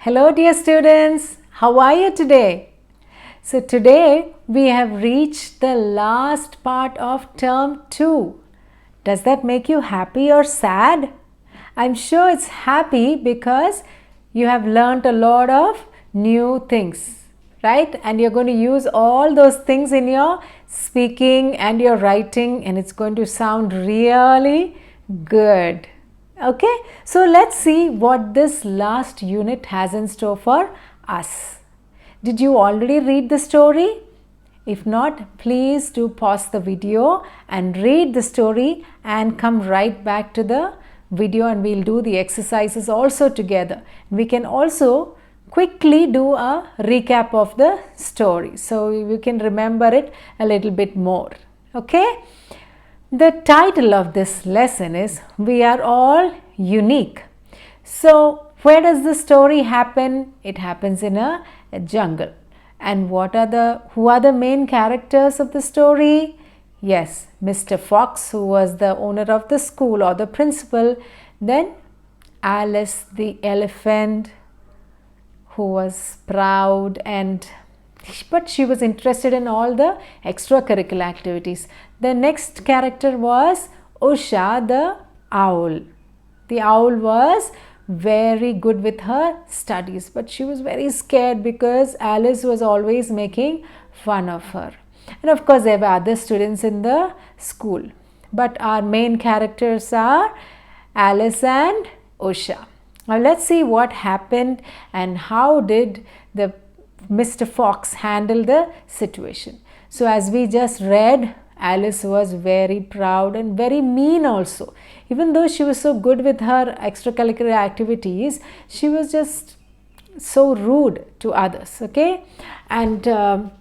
Hello dear students, how are you today? So today we have reached the last part of term 2. Does that make you happy or sad? I'm sure it's happy because you have learnt a lot of new things, right? And you're going to use all those things in your speaking and your writing, and it's going to sound really good. Okay, so let's see what this last unit has in store for us. Did you already read the story? If not, please do pause the video and read the story and come right back to the video, and we'll do the exercises also together. We can also quickly do a recap of the story so you can remember it a little bit more. Okay? The title of this lesson is We Are All Unique. So, where does the story happen? It happens in a jungle. And who are the main characters of the story? Yes, Mr. Fox, who was the owner of the school or the principal. Then Alice the elephant, who was proud but she was interested in all the extracurricular activities. The next character was Usha the owl. The owl was very good with her studies, but she was very scared because Alice was always making fun of her. And of course, there were other students in the school. But our main characters are Alice and Usha. Now let's see what happened and how did the Mr. Fox handle the situation. So as we just read, Alice was very proud and very mean also. Even though she was so good with her extracurricular activities, she was just so rude to others, okay? And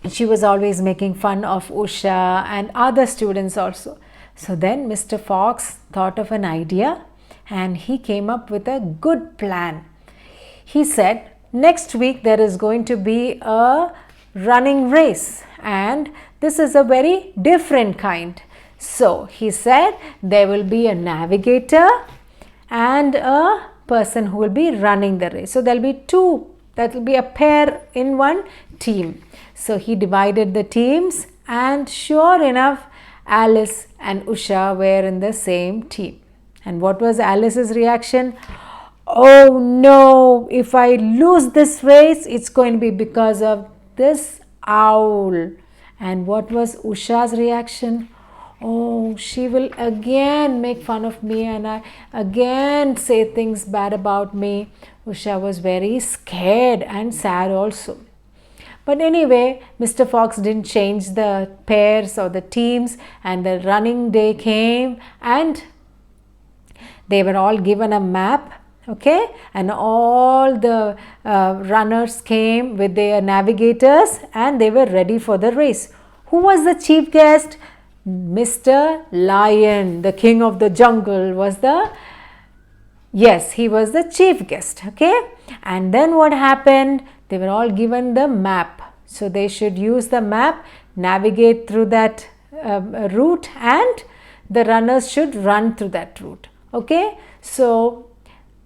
she was always making fun of Usha and other students also. So then Mr. Fox thought of an idea and he came up with a good plan. He said, next week there is going to be a running race, and this is a very different kind. So he said there will be a navigator and a person who will be running the race. So there will be two, that will be a pair in one team. So he divided the teams, and sure enough, Alice and Usha were in the same team. And what was Alice's reaction? Oh no, if I lose this race, it's going to be because of this owl. And what was Usha's reaction? Oh, she will again make fun of me and I again say things bad about me. Usha was very scared and sad also. But anyway, Mr. Fox didn't change the pairs or the teams, and the running day came and they were all given a map. Okay, and all the runners came with their navigators and they were ready for the race. Who was the chief guest? Mr. Lion, the king of the jungle, he was the chief guest. Okay, and then what happened? They were all given the map. So they should use the map, navigate through that route, and the runners should run through that route. Okay, so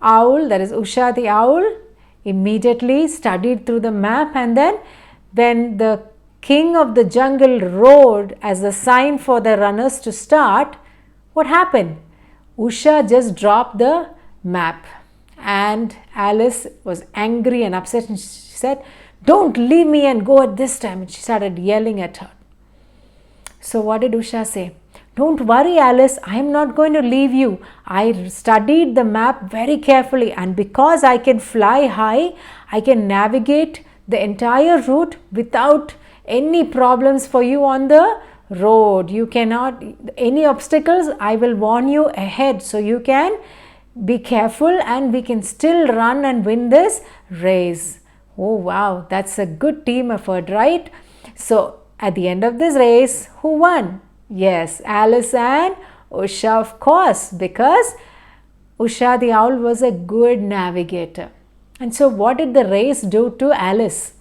owl, that is Usha the owl, immediately studied through the map, and then when the king of the jungle roared as a sign for the runners to start, what happened? Usha just dropped the map, and Alice was angry and upset, and she said, "Don't leave me and go at this time," and she started yelling at her. So what did Usha say? "Don't worry, Alice, I am not going to leave you. I studied the map very carefully, and because I can fly high, I can navigate the entire route without any problems for you on the road. You cannot, any obstacles, I will warn you ahead, so you can be careful and we can still run and win this race." Oh wow, that's a good team effort, right? So at the end of this race, who won? Yes, Alice and Usha, of course, because Usha the owl was a good navigator. And so what did the race do to Alice?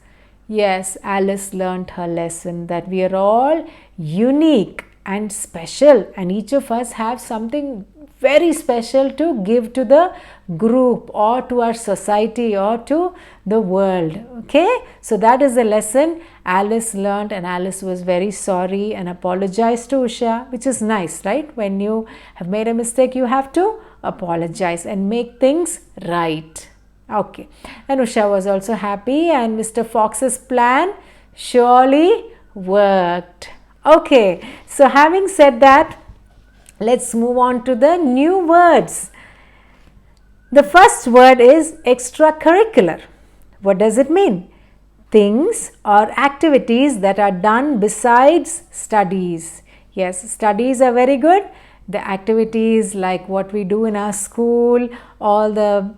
Yes, Alice learned her lesson that we are all unique and special, and each of us have something very special to give to the group or to our society or to the world. Okay, so that is the lesson Alice learned, and Alice was very sorry and apologized to Usha, which is nice, right? When you have made a mistake, you have to apologize and make things right. Okay, and Usha was also happy, and Mr. Fox's plan surely worked. Okay, so having said that, let's move on to the new words. The first word is extracurricular. What does it mean? Things or activities that are done besides studies. Yes, studies are very good. The activities like what we do in our school, all the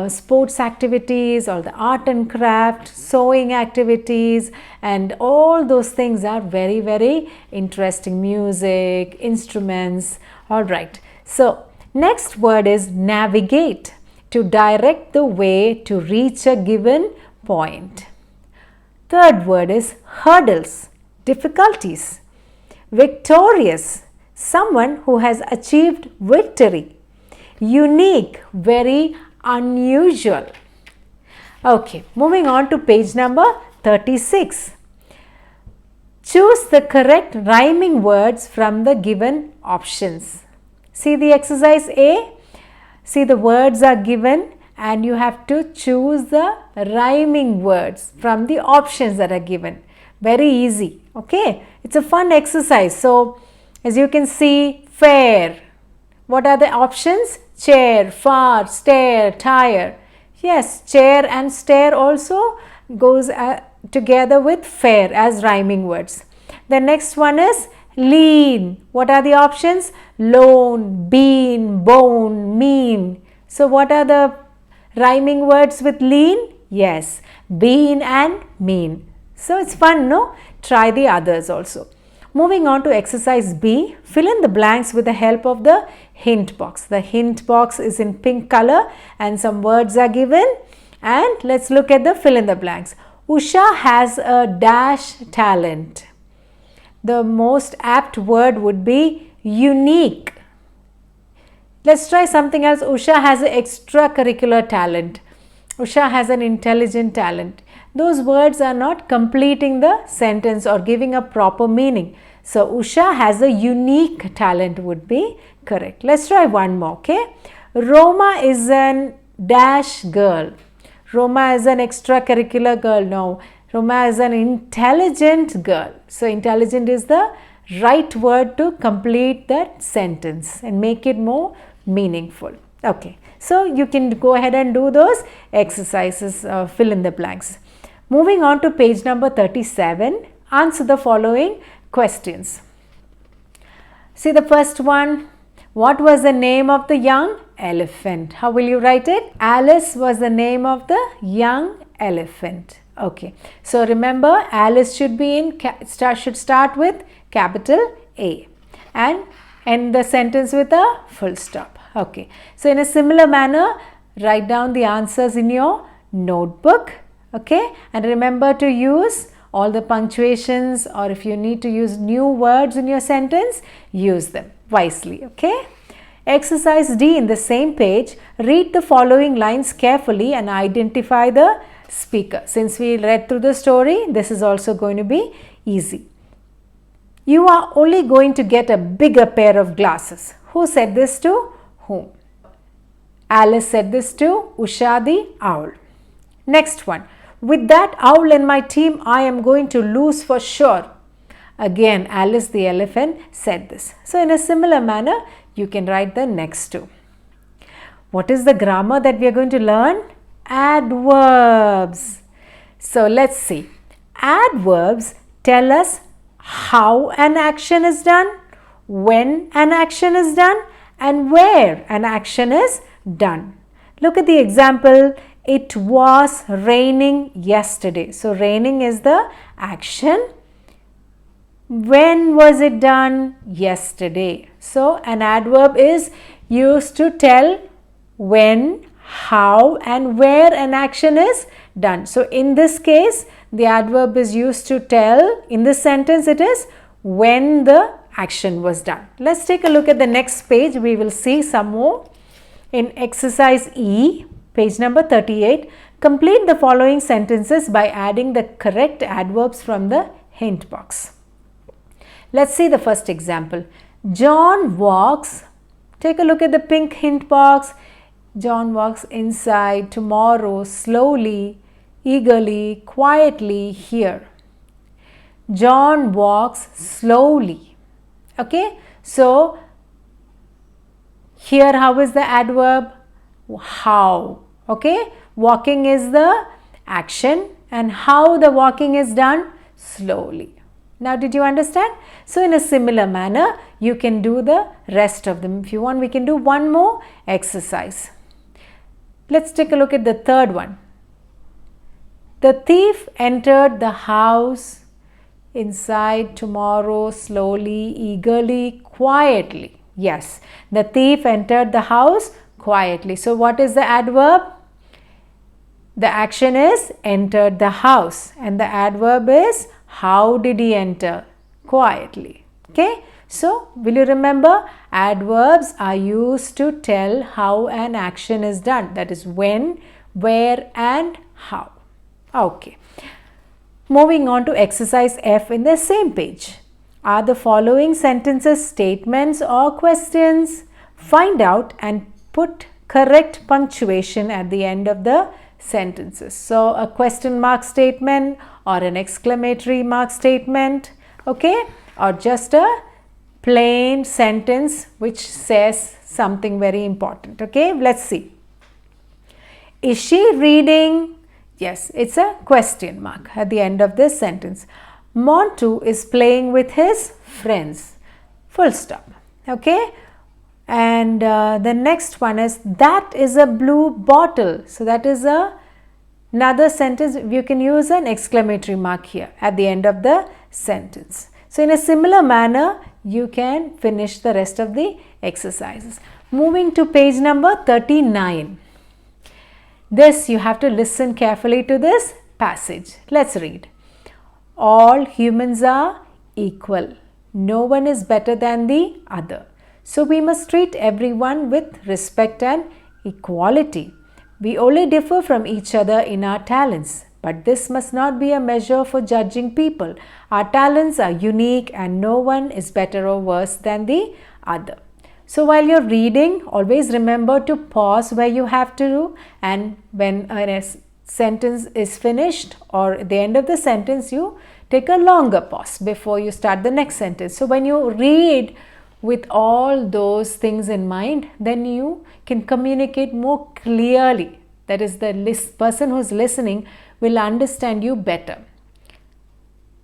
sports activities, all the art and craft, sewing activities, and all those things are very, very interesting. Music, instruments. All right. So next word is navigate, to direct the way to reach a given point. Third word is hurdles, difficulties. Victorious, someone who has achieved victory. Unique, very unusual. Okay, moving on to page number 36. Choose the correct rhyming words from the given options. See the exercise A. See, the words are given and you have to choose the rhyming words from the options that are given. Very easy. Okay, it's a fun exercise. So, as you can see, fair. What are the options? Chair, far, stare, tire. Yes, chair and stare also goes together with fair as rhyming words. The next one is lean. What are the options? Lone, bean, bone, mean. So what are the rhyming words with lean? Yes, bean and mean. So it's fun, no? Try the others also. Moving on to exercise B, fill in the blanks with the help of the hint box. The hint box is in pink color and some words are given, and let's look at the fill in the blanks. Usha has a dash talent. The most apt word would be unique. Let's try something else. Usha has an extracurricular talent. Usha has an intelligent talent. Those words are not completing the sentence or giving a proper meaning. So, Usha has a unique talent would be correct. Let's try one more, okay? Roma is an dash girl. Roma is an extracurricular girl. No, Roma is an intelligent girl. So, intelligent is the right word to complete that sentence and make it more meaningful. Okay, so you can go ahead and do those exercises, fill in the blanks. Moving on to page number 37, answer the following questions. See the first one. What was the name of the young elephant? How will you write it? Alice was the name of the young elephant. Okay, so remember, Alice should be in should start with capital A and end the sentence with a full stop. Okay, so in a similar manner, write down the answers in your notebook. Okay, and remember to use all the punctuations, or if you need to use new words in your sentence, use them wisely. Okay. Exercise D in the same page, read the following lines carefully and identify the speaker. Since we read through the story, this is also going to be easy. You are only going to get a bigger pair of glasses. Who said this to whom? Alice said this to Usha the owl. Next one. With that owl in my team, I am going to lose for sure. Again, Alice the elephant said this. So, in a similar manner, you can write the next two. What is the grammar that we are going to learn? Adverbs. So, let's see. Adverbs tell us how an action is done, when an action is done, and where an action is done. Look at the example. It was raining yesterday. So, raining is the action. When was it done? Yesterday. So, an adverb is used to tell when, how, and where an action is done. So, in this case, the adverb is used to tell, in this sentence it is when the action was done. Let's take a look at the next page. We will see some more. In exercise E, page number 38, complete the following sentences by adding the correct adverbs from the hint box. Let's see the first example. John walks. Take a look at the pink hint box. John walks inside tomorrow slowly, eagerly, quietly here. John walks slowly. Okay, so here how is the adverb? How. Okay, walking is the action and how the walking is done? Slowly. Now did you understand? So in a similar manner you can do the rest of them. If you want, we can do one more exercise. Let's take a look at the third one. The thief entered the house inside tomorrow slowly, eagerly, quietly. Yes, the thief entered the house quietly. So what is the adverb? The action is entered the house and the adverb is how did he enter? Quietly. Okay, so will you remember, adverbs are used to tell how an action is done. That is when, where and how. Okay, moving on to exercise F in the same page. Are the following sentences statements or questions? Find out and put correct punctuation at the end of the sentences. So a question mark statement or an exclamatory mark statement, okay, or just a plain sentence which says something very important. Okay, let's see. Is she reading? Yes, it's a question mark at the end of this sentence. Montu is playing with his friends. Full stop. Okay, and the next one is that is a blue bottle. So that is another sentence. You can use an exclamatory mark here at the end of the sentence. So in a similar manner you can finish the rest of the exercises. Moving to page number 39. This you have to listen carefully to this passage. Let's read. All humans are equal. No one is better than the other. So we must treat everyone with respect and equality. We only differ from each other in our talents, but this must not be a measure for judging people. Our talents are unique and no one is better or worse than the other. So while you're reading, always remember to pause where you have to, and when a sentence is finished or at the end of the sentence, you take a longer pause before you start the next sentence. So when you read with all those things in mind, then you can communicate more clearly. That is, the person who's listening will understand you better.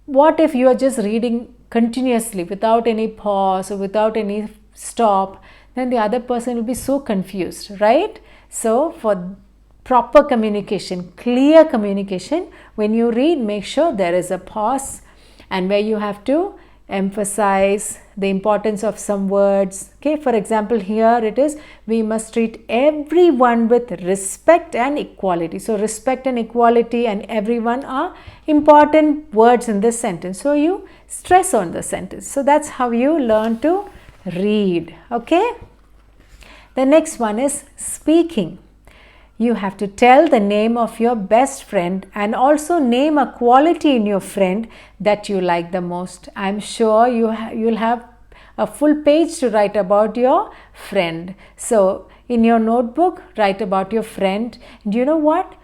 What if you are just reading continuously without any pause or without any stop? Then the other person will be so confused, right? So for proper communication, clear communication, when you read, make sure there is a pause and where you have to emphasize the importance of some words. Okay, for example, here it is, we must treat everyone with respect and equality. So respect and equality and everyone are important words in this sentence. So you stress on the sentence. So that's how you learn to read. Okay, the next one is speaking. You have to tell the name of your best friend and also name a quality in your friend that you like the most. I'm sure you'll have a full page to write about your friend. So in your notebook, write about your friend. And you know what?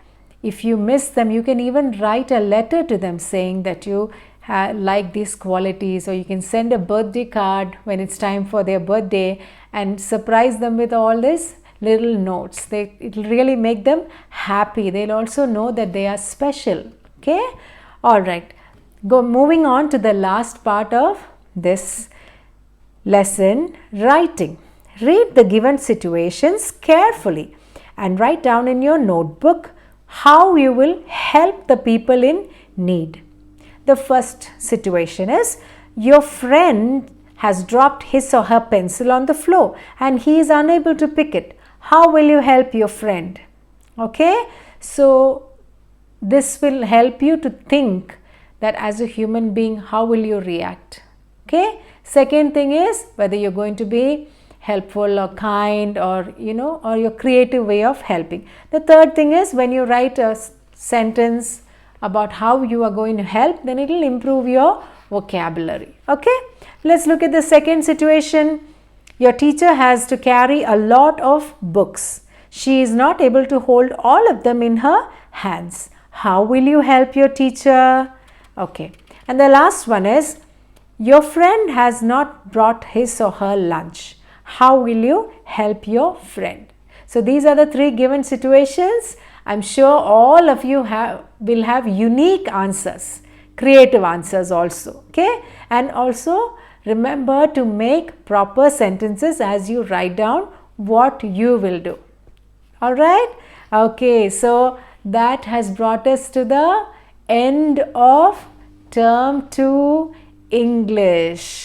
If you miss them, you can even write a letter to them saying that you like these qualities, or you can send a birthday card when it's time for their birthday and surprise them with all this little notes. It will really make them happy. They'll also know that they are special. Okay, all right, moving on to the last part of this lesson, writing. Read the given situations carefully and write down in your notebook how you will help the people in need. The first situation is, your friend has dropped his or her pencil on the floor and he is unable to pick it. How will you help your friend? Okay, so this will help you to think that as a human being, how will you react? Okay. Second thing is whether you're going to be helpful or kind, or or your creative way of helping. The third thing is when you write a sentence about how you are going to help, then it will improve your vocabulary. Okay. Let's look at the second situation. Your teacher has to carry a lot of books. She is not able to hold all of them in her hands. How will you help your teacher? Okay. And the last one is, your friend has not brought his or her lunch. How will you help your friend? So these are the three given situations. I'm sure all of you will have unique answers, creative answers also. Okay. And also remember to make proper sentences as you write down what you will do. Alright? Okay, so that has brought us to the end of Term 2 English.